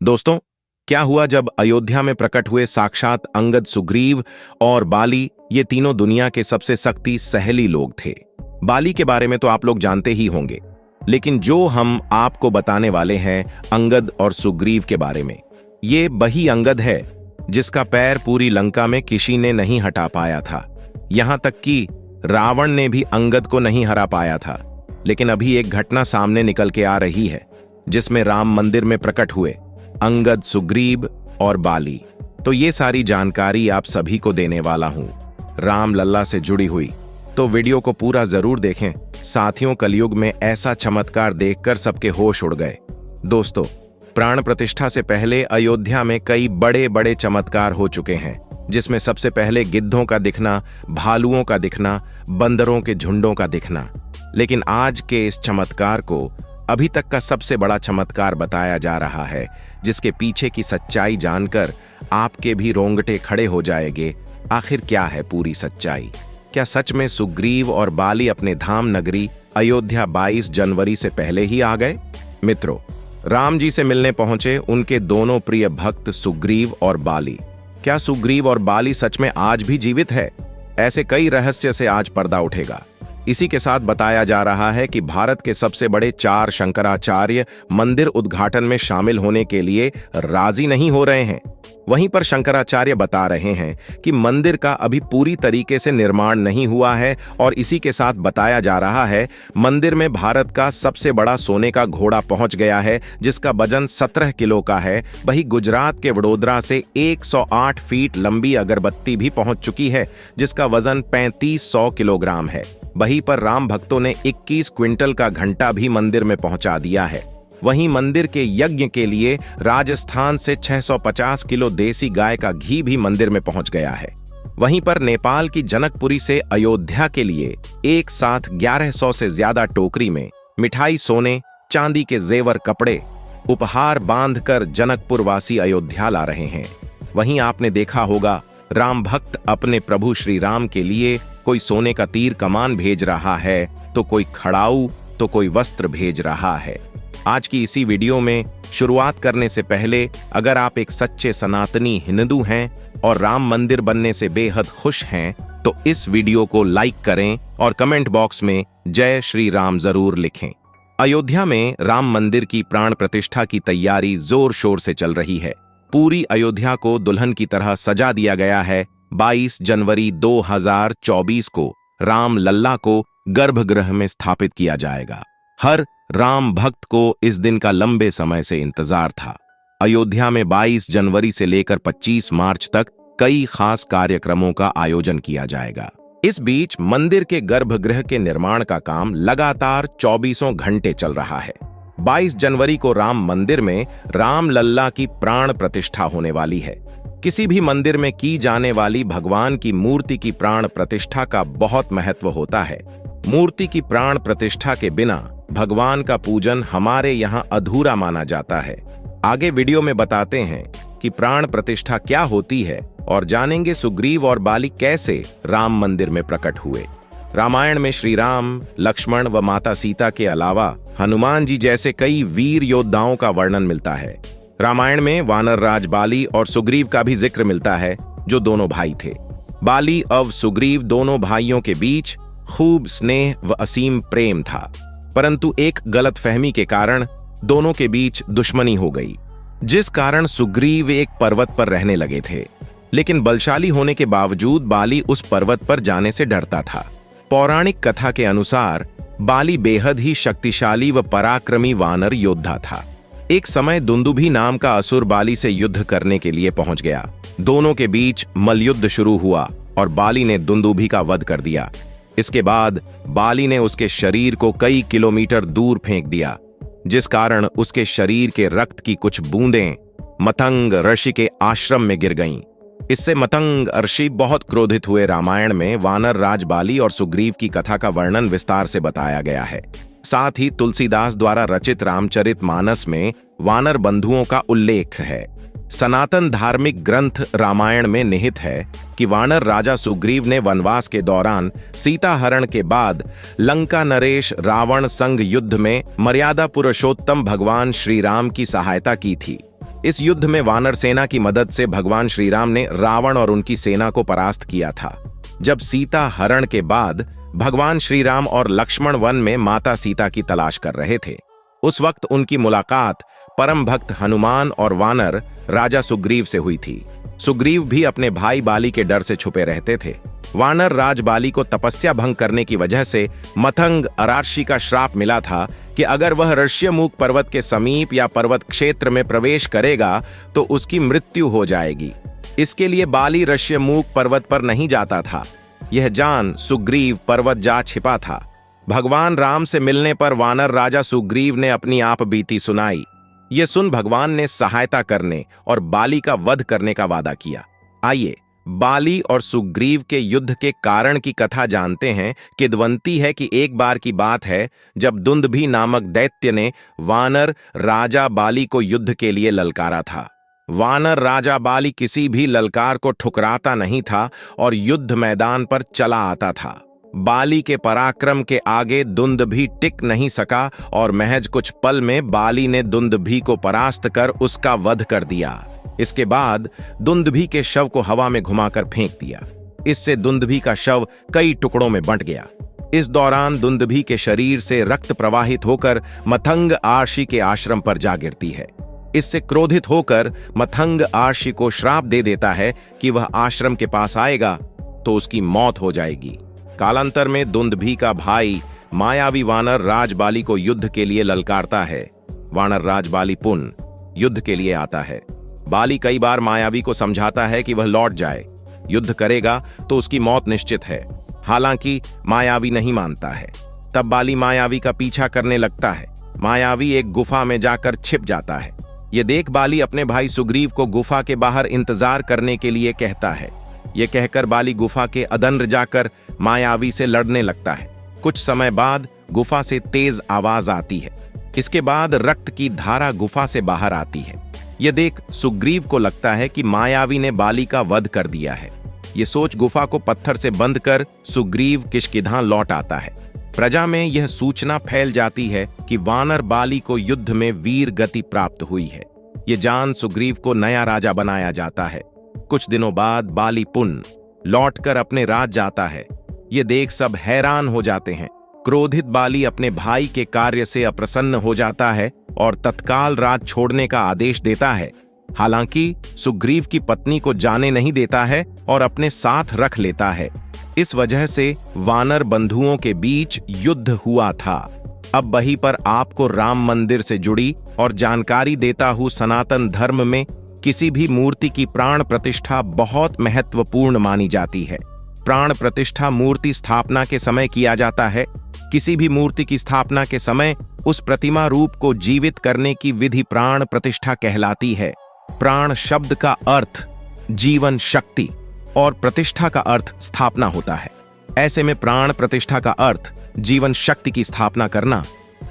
दोस्तों, क्या हुआ जब अयोध्या में प्रकट हुए साक्षात अंगद, सुग्रीव और बाली, ये तीनों दुनिया के सबसे शक्तिशाली लोग थे। बाली के बारे में तो आप लोग जानते ही होंगे, लेकिन जो हम आपको बताने वाले हैं अंगद और सुग्रीव के बारे में, ये वही अंगद है जिसका पैर पूरी लंका में किसी ने नहीं हटा पाया था। यहां तक कि रावण ने भी अंगद को नहीं हरा पाया था। लेकिन अभी एक घटना सामने निकल के आ रही है जिसमें राम मंदिर में प्रकट हुए अंगद, सुग्रीव और बाली। तो ये सारी जानकारी आप सभी को देने वाला हूं, राम लल्ला से जुड़ी हुई। तो वीडियो को पूरा जरूर देखें साथियों। कलयुग में ऐसा चमत्कार देखकर सबके होश उड़ गए। दोस्तों, प्राण प्रतिष्ठा से पहले अयोध्या में कई बड़े बड़े चमत्कार हो चुके हैं, जिसमें सबसे पहले गिद्धों का दिखना, भालुओं का दिखना, बंदरों के झुंडों का दिखना। लेकिन आज के इस चमत्कार को अभी तक का सबसे बड़ा चमत्कार बताया जा रहा है, जिसके पीछे की सच्चाई जानकर आपके भी रोंगटे खड़े हो जाएंगे। आखिर क्या है पूरी सच्चाई? क्या सच में सुग्रीव और बाली अपने धाम नगरी अयोध्या 22 जनवरी से पहले ही आ गए? मित्रों, राम जी से मिलने पहुंचे उनके दोनों प्रिय भक्त सुग्रीव और बाली। क्या सुग्रीव और बाली सच में आज भी जीवित है? ऐसे कई रहस्य से आज पर्दा उठेगा। इसी के साथ बताया जा रहा है कि भारत के सबसे बड़े 4 शंकराचार्य मंदिर उद्घाटन में शामिल होने के लिए राजी नहीं हो रहे हैं। वहीं पर शंकराचार्य बता रहे हैं कि मंदिर का अभी पूरी तरीके से निर्माण नहीं हुआ है। और इसी के साथ बताया जा रहा है मंदिर में भारत का सबसे बड़ा सोने का घोड़ा पहुंच गया है, जिसका वजन 17 किलो का है। वहीं गुजरात के वडोदरा से 108 फीट लंबी अगरबत्ती भी पहुंच चुकी है, जिसका वजन 3500 किलोग्राम है। वहीं पर राम भक्तों ने 21 क्विंटल का घंटा भी मंदिर में पहुंचा दिया है। वहीं मंदिर के यज्ञ के लिए राजस्थान से 650 किलो देसी गाय का घी भी मंदिर में पहुंच गया है। वहीं पर नेपाल की जनकपुरी से अयोध्या के लिए एक साथ 1100 से ज्यादा टोकरी में मिठाई, सोने चांदी के जेवर, कपड़े, उपहार बांधकर जनकपुर वासी अयोध्या ला रहे हैं। वहीं आपने देखा होगा राम भक्त अपने प्रभु श्री राम के लिए कोई सोने का तीर कमान भेज रहा है, तो कोई खड़ाऊ, तो कोई वस्त्र भेज रहा है। आज की इसी वीडियो में शुरुआत करने से पहले अगर आप एक सच्चे सनातनी हिंदू हैं और राम मंदिर बनने से बेहद खुश हैं, तो इस वीडियो को लाइक करें और कमेंट बॉक्स में जय श्री राम जरूर लिखें। अयोध्या में राम मंदिर की प्राण प्रतिष्ठा की तैयारी जोर शोर से चल रही है। पूरी अयोध्या को दुल्हन की तरह सजा दिया गया है। 22 जनवरी 2024 को राम लल्ला को गर्भगृह में स्थापित किया जाएगा। हर राम भक्त को इस दिन का लंबे समय से इंतजार था। अयोध्या में 22 जनवरी से लेकर 25 मार्च तक कई खास कार्यक्रमों का आयोजन किया जाएगा। इस बीच मंदिर के गर्भगृह के निर्माण का काम लगातार 24 घंटे चल रहा है। 22 जनवरी को राम मंदिर में राम लल्ला की प्राण प्रतिष्ठा होने वाली है। किसी भी मंदिर में की जाने वाली भगवान की मूर्ति की प्राण प्रतिष्ठा का बहुत महत्व होता है। मूर्ति की प्राण प्रतिष्ठा के बिना भगवान का पूजन हमारे यहाँ अधूरा माना जाता है। आगे वीडियो में बताते हैं कि प्राण प्रतिष्ठा क्या होती है और जानेंगे सुग्रीव और बाली कैसे राम मंदिर में प्रकट हुए। रामायण में श्री राम, लक्ष्मण व माता सीता के अलावा हनुमान जी जैसे कई वीर योद्धाओं का वर्णन मिलता है। रामायण में वानर राज बाली और सुग्रीव का भी जिक्र मिलता है, जो दोनों भाई थे। बाली और सुग्रीव दोनों भाइयों के बीच खूब स्नेह व असीम प्रेम था, परंतु एक गलतफहमी के कारण दोनों के बीच दुश्मनी हो गई, जिस कारण सुग्रीव एक पर्वत पर रहने लगे थे। लेकिन बलशाली होने के बावजूद बाली उस पर्वत पर जाने से डरता था। पौराणिक कथा के अनुसार बाली बेहद ही शक्तिशाली व पराक्रमी वानर योद्धा था। एक समय दुंदुभी नाम का असुर बाली से युद्ध करने के लिए पहुंच गया। दोनों के बीच मल्लयुद्ध शुरू हुआ और बाली ने दुंदुभी का वध कर दिया। इसके बाद बाली ने उसके शरीर को कई किलोमीटर दूर फेंक दिया, जिस कारण उसके शरीर के रक्त की कुछ बूंदें मतंग ऋषि के आश्रम में गिर गईं। इससे मतंग ऋषि बहुत क्रोधित हुए। रामायण में वानर राज बाली और सुग्रीव की कथा का वर्णन विस्तार से बताया गया है। साथ ही तुलसीदास द्वारा रचित रामचरितमानस में वानर बंधुओं का उल्लेख है। सनातन धार्मिक ग्रंथ रामायण में निहित है कि वानर राजा सुग्रीव ने वनवास के दौरान सीता हरण के बाद लंका नरेश रावण संग युद्ध में मर्यादा पुरुषोत्तम भगवान श्री राम की सहायता की थी। इस युद्ध में वानर सेना की मदद से भगवान श्री राम ने रावण और उनकी सेना को परास्त किया था। जब सीता हरण के बाद भगवान श्री राम और लक्ष्मण वन में माता सीता की तलाश कर रहे थे, उस वक्त उनकी मुलाकात परम भक्त हनुमान और वानर राजा सुग्रीव से हुई थी। सुग्रीव भी अपने भाई बाली के डर से छुपे रहते थे। वानर राज बाली को तपस्या भंग करने की वजह से मथंग अरार्षि का श्राप मिला था कि अगर वह ऋष्यमूक पर्वत के समीप या पर्वत क्षेत्र में प्रवेश करेगा तो उसकी मृत्यु हो जाएगी। इसके लिए बाली ऋष्यमूक पर्वत पर नहीं जाता था। यह जान सुग्रीव पर्वत जा छिपा था। भगवान राम से मिलने पर वानर राजा सुग्रीव ने अपनी आप बीती सुनाई। ये सुन भगवान ने सहायता करने और बाली का वध करने का वादा किया। आइए बाली और सुग्रीव के युद्ध के कारण की कथा जानते हैं। किंवदंती है कि एक बार की बात है जब दुंदुभि नामक दैत्य ने वानर राजा बाली को युद्ध के लिए ललकारा था। वानर राजा बाली किसी भी ललकार को ठुकराता नहीं था और युद्ध मैदान पर चला आता था। बाली के पराक्रम के आगे दुंदुभि टिक नहीं सका और महज कुछ पल में बाली ने दुंदुभि को परास्त कर उसका वध कर दिया। इसके बाद दुंदुभि के शव को हवा में घुमाकर फेंक दिया। इससे दुंदुभि का शव कई टुकड़ों में बंट गया। इस दौरान दुंदुभि के शरीर से रक्त प्रवाहित होकर मथंग आर्षि के आश्रम पर जा गिरती है। इससे क्रोधित होकर मथंग आर्षि को श्राप दे देता है कि वह आश्रम के पास आएगा तो उसकी मौत हो जाएगी। कालांतर में दुंदुभि का भाई मायावी वानर राजबाली को युद्ध के लिए ललकारता है। वानर राजबाली पुनः युद्ध के लिए आता है। बाली कई बार मायावी को समझाता है कि वह लौट जाए, युद्ध करेगा तो उसकी मौत निश्चित है। हालांकि मायावी नहीं मानता है। तब बाली मायावी का पीछा करने लगता है। मायावी एक गुफा में जाकर छिप जाता है। ये देख बाली अपने भाई सुग्रीव को गुफा के बाहर इंतजार करने के लिए कहता है। ये कहकर बाली गुफा के अदंर जाकर मायावी से लड़ने लगता है। कुछ समय बाद गुफा से तेज आवाज आती है। इसके बाद रक्त की धारा गुफा से बाहर आती है। यह देख सुग्रीव को लगता है कि मायावी ने बाली का वध कर दिया है। ये सोच गुफा को पत्थर से बंद कर सुग्रीव किष्किंधा लौट आता है। प्रजा में यह सूचना फैल जाती है कि वानर बाली को युद्ध में वीर गति प्राप्त हुई है। ये जान सुग्रीव को नया राजा बनाया जाता है। कुछ दिनों बाद बाली पुनः लौटकर अपने राज जाता है। ये देख सब हैरान हो जाते हैं। क्रोधित बाली अपने भाई के कार्य से अप्रसन्न हो जाता है और तत्काल राज छोड़ने का आदेश देता है। हालांकि सुग्रीव की पत्नी को जाने नहीं देता है और अपने साथ रख लेता है। इस वजह से वानर बंधुओं के बीच युद्ध हुआ था। अब वहीं पर आपको राम मंदिर से जुड़ी और जानकारी देता हूं। सनातन धर्म में किसी भी मूर्ति की प्राण प्रतिष्ठा बहुत महत्वपूर्ण मानी जाती है। प्राण प्रतिष्ठा मूर्ति स्थापना के समय किया जाता है। किसी भी मूर्ति की स्थापना के समय उस प्रतिमा रूप को जीवित करने की विधि प्राण प्रतिष्ठा कहलाती है। प्राण शब्द का अर्थ जीवन शक्ति और प्रतिष्ठा का अर्थ स्थापना होता है। ऐसे में प्राण प्रतिष्ठा का अर्थ जीवन शक्ति की स्थापना करना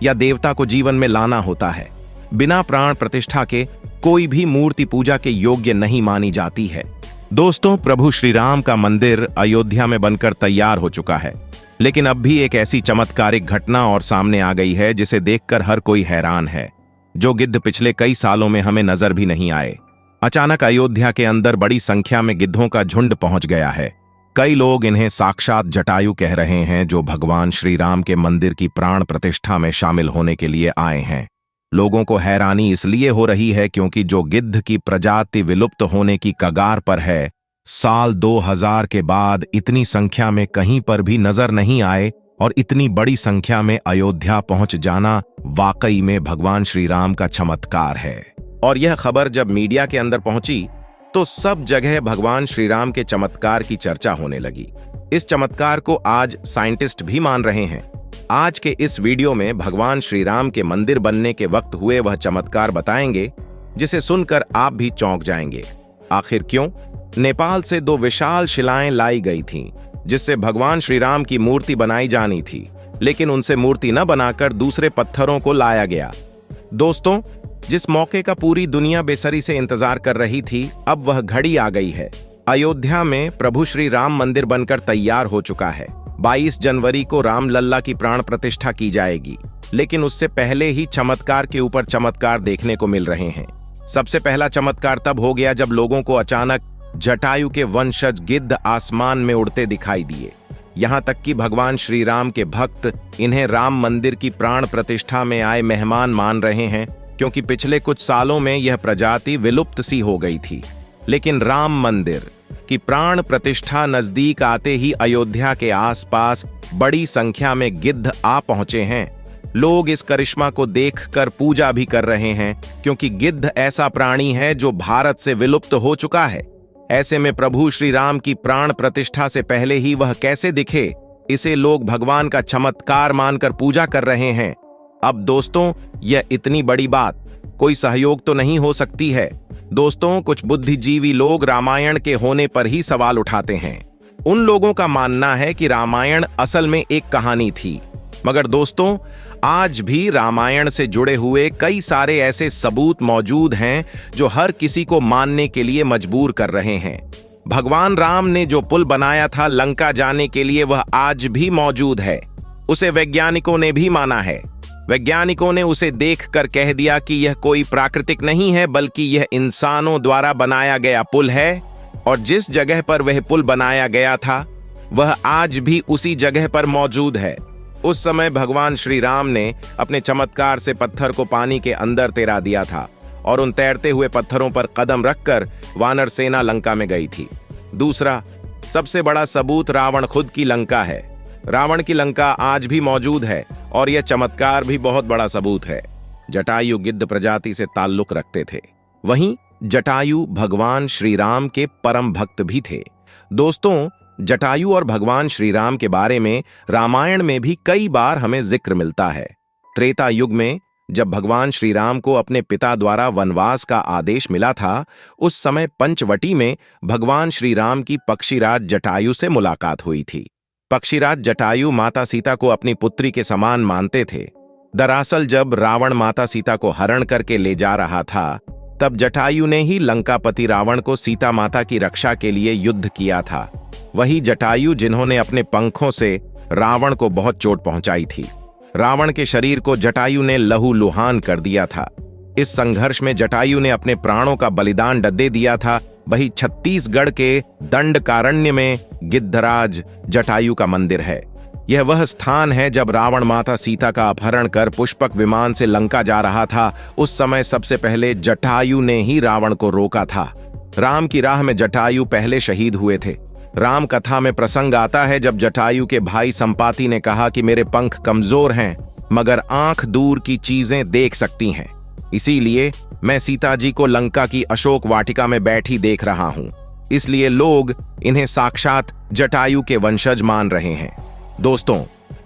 या देवता को जीवन में लाना होता है। बिना प्राण प्रतिष्ठा के कोई भी मूर्ति पूजा के योग्य नहीं मानी जाती है। दोस्तों, प्रभु श्री राम का मंदिर अयोध्या में बनकर तैयार हो चुका है, लेकिन अब भी एक ऐसी चमत्कारिक घटना और सामने आ गई है जिसे देखकर हर कोई हैरान है। जो गिद्ध पिछले कई सालों में हमें नजर भी नहीं आए, अचानक अयोध्या के अंदर बड़ी संख्या में गिद्धों का झुंड पहुंच गया है। कई लोग इन्हें साक्षात जटायु कह रहे हैं, जो भगवान श्री राम के मंदिर की प्राण प्रतिष्ठा में शामिल होने के लिए आए हैं। लोगों को हैरानी इसलिए हो रही है क्योंकि जो गिद्ध की प्रजाति विलुप्त होने की कगार पर है, साल 2000 के बाद इतनी संख्या में कहीं पर भी नजर नहीं आए और इतनी बड़ी संख्या में अयोध्या पहुंच जाना वाकई में भगवान श्री राम का चमत्कार है। और यह खबर जब मीडिया के अंदर पहुंची तो सब जगह भगवान श्री राम के चमत्कार की चर्चा होने लगी। इस चमत्कार को आज साइंटिस्ट भी मान रहे हैं। आज के इस वीडियो में भगवान श्री राम के मंदिर बनने के वक्त हुए वह चमत्कार बताएंगे जिसे सुनकर आप भी चौंक जाएंगे। आखिर क्यों? नेपाल से 2 विशाल शिलाएं लाई गई थीं, जिससे भगवान श्री राम की मूर्ति बनाई जानी थी, लेकिन उनसे मूर्ति न बनाकर दूसरे पत्थरों को लाया गया। दोस्तों, जिस मौके का पूरी दुनिया बेसब्री से इंतजार कर रही थी, अब वह घड़ी आ गई है। अयोध्या में प्रभु श्री राम मंदिर बनकर तैयार हो चुका है। 22 जनवरी को रामलल्ला की प्राण प्रतिष्ठा की जाएगी, लेकिन उससे पहले ही चमत्कार के ऊपर चमत्कार देखने को मिल रहे हैं। सबसे पहला चमत्कार तब हो गया जब लोगों को अचानक जटायु के वंशज गिद्ध आसमान में उड़ते दिखाई दिए। यहां तक कि भगवान श्री राम के भक्त इन्हें राम मंदिर की प्राण प्रतिष्ठा में आए मेहमान मान रहे हैं, क्योंकि पिछले कुछ सालों में यह प्रजाति विलुप्त सी हो गई थी। लेकिन राम मंदिर की प्राण प्रतिष्ठा नजदीक आते ही अयोध्या के आसपास बड़ी संख्या में गिद्ध आ पहुंचे हैं। लोग इस करिश्मा को देखकर पूजा भी कर रहे हैं, क्योंकि गिद्ध ऐसा प्राणी है जो भारत से विलुप्त हो चुका है। ऐसे में प्रभु श्री राम की प्राण प्रतिष्ठा से पहले ही वह कैसे दिखे, इसे लोग भगवान का चमत्कार मानकर पूजा कर रहे हैं। अब दोस्तों, यह इतनी बड़ी बात कोई सहयोग तो नहीं हो सकती है। दोस्तों, कुछ बुद्धिजीवी लोग रामायण के होने पर ही सवाल उठाते हैं। उन लोगों का मानना है कि रामायण असल में एक कहानी थी, मगर दोस्तों, आज भी रामायण से जुड़े हुए कई सारे ऐसे सबूत मौजूद हैं जो हर किसी को मानने के लिए मजबूर कर रहे हैं। भगवान राम ने जो पुल बनाया था लंका जाने के लिए, वह आज भी मौजूद है। उसे वैज्ञानिकों ने भी माना है। वैज्ञानिकों ने उसे देखकर कह दिया कि यह कोई प्राकृतिक नहीं है, बल्कि यह इंसानों द्वारा बनाया गया पुल है। और जिस जगह पर वह पुल बनाया गया था, वह आज भी उसी जगह पर मौजूद है। उस समय भगवान श्री राम ने अपने चमत्कार से पत्थर को पानी के अंदर तैरा दिया था, और उन तैरते हुए पत्थरों पर कदम रखकर वानर सेना लंका में गई थी। दूसरा सबसे बड़ा सबूत रावण खुद की लंका है। रावण की लंका आज भी मौजूद है, और यह चमत्कार भी बहुत बड़ा सबूत है। जटायु गिद्ध प्रजाति से ताल्लुक रखते थे। वहीं जटायु भगवान श्री राम के परम भक्त भी थे। दोस्तों, जटायु और भगवान श्री राम के बारे में रामायण में भी कई बार हमें जिक्र मिलता है। त्रेता युग में जब भगवान श्री राम को अपने पिता द्वारा वनवास का आदेश मिला था, उस समय पंचवटी में भगवान श्री राम की पक्षीराज जटायु से मुलाकात हुई थी। पक्षीराज जटायु माता सीता को अपनी पुत्री के समान मानते थे। दरअसल जब रावण माता सीता को हरण करके ले जा रहा था, तब जटायु ने ही लंकापति रावण को सीता माता की रक्षा के लिए युद्ध किया था। वही जटायु जिन्होंने अपने पंखों से रावण को बहुत चोट पहुंचाई थी। रावण के शरीर को जटायु ने लहूलुहान कर दिया था। इस संघर्ष में जटायु ने अपने प्राणों का बलिदान दे दिया था। वही छत्तीसगढ़ के दंडकारण्य में गिद्धराज जटायु का मंदिर है। यह वह स्थान है जब रावण माता सीता का अपहरण कर पुष्पक विमान से लंका जा रहा था। उस समय सबसे पहले जटायु ने ही रावण को रोका था। राम की राह में जटायु पहले शहीद हुए थे। राम कथा में प्रसंग आता है जब जटायु के भाई संपाति ने कहा कि मेरे पंख कमजोर हैं, मगर आंख दूर की चीजें देख सकती हैं, इसीलिए मैं सीता जी को लंका की अशोक वाटिका में बैठी देख रहा हूं। इसलिए लोग इन्हें साक्षात जटायु के वंशज मान रहे हैं। दोस्तों,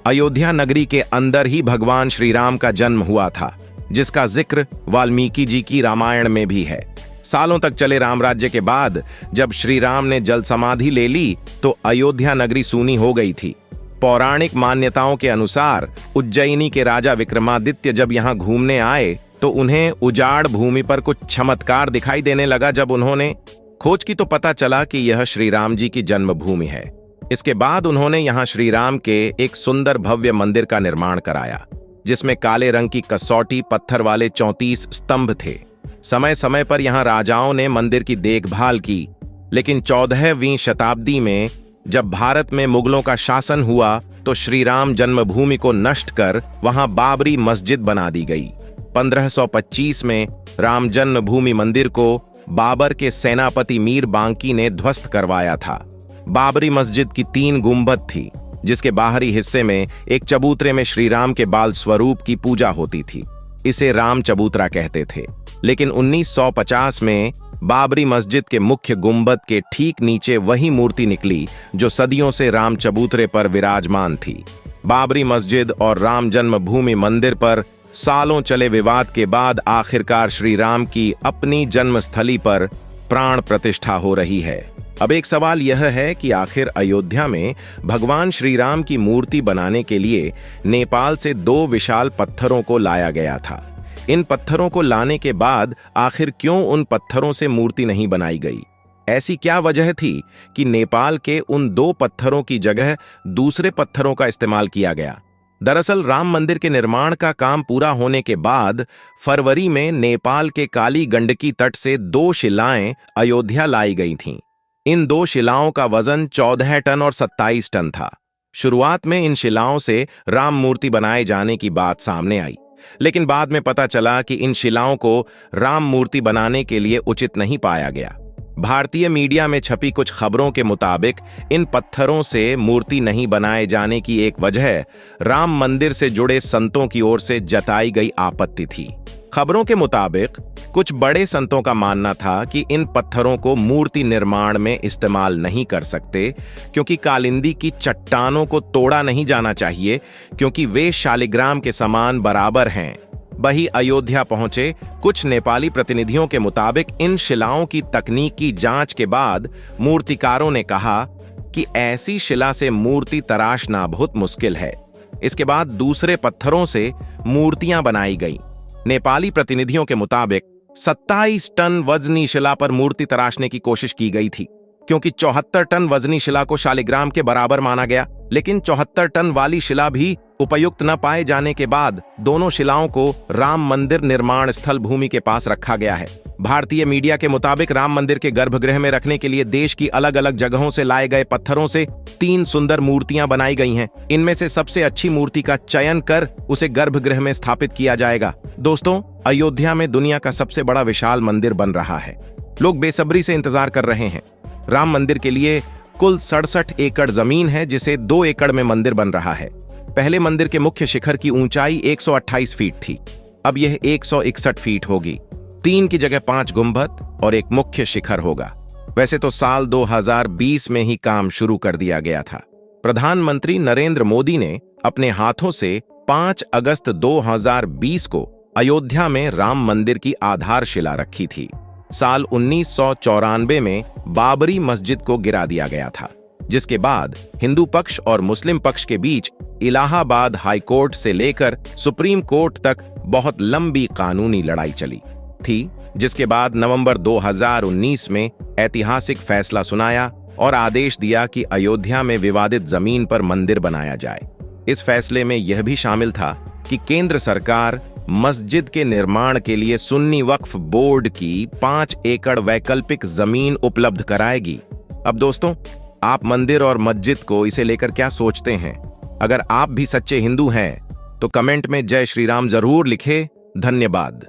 अयोध्या नगरी के अंदर ही भगवान श्री राम का जन्म हुआ था, जिसका जिक्र वाल्मीकि जी की रामायण में भी है। सालों तक चले राम राज्य के बाद जब श्री राम ने जल समाधि ले ली, तो अयोध्या नगरी सूनी हो गई थी। पौराणिक मान्यताओं के अनुसार उज्जैनी के राजा विक्रमादित्य जब यहाँ घूमने आए, तो उन्हें उजाड़ भूमि पर कुछ चमत्कार दिखाई देने लगा। जब उन्होंने खोज की तो पता चला कि यह श्री राम जी की जन्मभूमि है। इसके बाद उन्होंने यहाँ श्री राम के एक सुंदर भव्य मंदिर का निर्माण कराया, जिसमें काले रंग की कसौटी पत्थर वाले 34 स्तंभ थे। समय समय पर यहाँ राजाओं ने मंदिर की देखभाल की, लेकिन 14वीं शताब्दी में जब भारत में मुगलों का शासन हुआ, तो श्री राम जन्मभूमि को नष्ट कर वहां बाबरी मस्जिद बना दी गई। 1525 में राम जन्मभूमि मंदिर को बाबर के सेनापति मीर बांकी ने ध्वस्त करवाया था। बाबरी मस्जिद की 3 गुंबद थी, जिसके बाहरी हिस्से में एक चबूतरे में श्री राम के बाल स्वरूप की पूजा होती थी। इसे राम चबूतरा कहते थे। लेकिन 1950 में बाबरी मस्जिद के मुख्य गुंबद के ठीक नीचे वही मूर्ति निकली जो सदियों से राम चबूतरे पर विराजमान थी। बाबरी मस्जिद और राम जन्मभूमि मंदिर पर सालों चले विवाद के बाद आखिरकार श्री राम की अपनी जन्मस्थली पर प्राण प्रतिष्ठा हो रही है। अब एक सवाल यह है कि आखिर अयोध्या में भगवान श्री राम की मूर्ति बनाने के लिए नेपाल से 2 विशाल पत्थरों को लाया गया था। इन पत्थरों को लाने के बाद आखिर क्यों उन पत्थरों से मूर्ति नहीं बनाई गई? ऐसी क्या वजह थी कि नेपाल के उन 2 पत्थरों की जगह दूसरे पत्थरों का इस्तेमाल किया गया? दरअसल राम मंदिर के निर्माण का काम पूरा होने के बाद फरवरी में नेपाल के काली गंडकी तट से 2 शिलाएं अयोध्या लाई गई थीं। इन 2 शिलाओं का वजन 14 टन और 27 टन था। शुरुआत में इन शिलाओं से राम मूर्ति बनाए जाने की बात सामने आई, लेकिन बाद में पता चला कि इन शिलाओं को राम मूर्ति बनाने के लिए उचित नहीं पाया गया। भारतीय मीडिया में छपी कुछ खबरों के मुताबिक इन पत्थरों से मूर्ति नहीं बनाए जाने की एक वजह राम मंदिर से जुड़े संतों की ओर से जताई गई आपत्ति थी। खबरों के मुताबिक कुछ बड़े संतों का मानना था कि इन पत्थरों को मूर्ति निर्माण में इस्तेमाल नहीं कर सकते, क्योंकि कालिंदी की चट्टानों को तोड़ा नहीं जाना चाहिए, क्योंकि वे शालिग्राम के समान बराबर हैं। वहीं अयोध्या पहुंचे कुछ नेपाली प्रतिनिधियों के मुताबिक इन शिलाओं की तकनीकी जांच के बाद मूर्तिकारों ने कहा कि ऐसी शिला से मूर्ति तराशना बहुत मुश्किल है। इसके बाद दूसरे पत्थरों से मूर्तियां बनाई गईं। नेपाली प्रतिनिधियों के मुताबिक 27 टन वजनी शिला पर मूर्ति तराशने की कोशिश की गई थी, क्योंकि 74 टन वजनी शिला को शालिग्राम के बराबर माना गया। लेकिन 74 टन वाली शिला भी उपयुक्त न पाए जाने के बाद दोनों शिलाओं को राम मंदिर निर्माण स्थल भूमि के पास रखा गया है। भारतीय मीडिया के मुताबिक राम मंदिर के गर्भगृह में रखने के लिए देश की अलग अलग जगहों से लाए गए पत्थरों से 3 सुंदर मूर्तियां बनाई गई हैं। इनमें से सबसे अच्छी मूर्ति का चयन कर उसे गर्भगृह में स्थापित किया जाएगा। दोस्तों, अयोध्या में दुनिया का सबसे बड़ा विशाल मंदिर बन रहा है। लोग बेसब्री से इंतजार कर रहे हैं। राम मंदिर के लिए कुल 67 एकड़ जमीन है, जिसे 2 एकड़ में मंदिर बन रहा है। पहले मंदिर के मुख्य शिखर की ऊंचाई 128 फीट थी, अब यह 161 फीट होगी। 3 की जगह 5 गुंबद और एक मुख्य शिखर होगा। वैसे तो साल 2020 में ही काम शुरू कर दिया गया था। प्रधानमंत्री नरेंद्र मोदी ने अपने हाथों से 5 अगस्त 2020 को अयोध्या में राम मंदिर की आधारशिला रखी थी। साल 1994 में बाबरी मस्जिद को गिरा दिया गया था, जिसके बाद हिंदू पक्ष और मुस्लिम पक्ष के बीच इलाहाबाद हाई कोर्ट से लेकर सुप्रीम कोर्ट तक बहुत लंबी कानूनी लड़ाई चली थी, जिसके बाद नवंबर 2019 में ऐतिहासिक फैसला सुनाया और आदेश दिया कि अयोध्या में विवादित जमीन पर मंदिर बनाया जाए। इस फैसले में यह भी शामिल था कि केंद्र सरकार मस्जिद के निर्माण के लिए सुन्नी वक्फ बोर्ड की 5 एकड़ वैकल्पिक जमीन उपलब्ध कराएगी। अब दोस्तों, आप मंदिर और मस्जिद को इसे लेकर क्या सोचते हैं? अगर आप भी सच्चे हिंदू हैं तो कमेंट में जय श्री राम जरूर लिखें। धन्यवाद।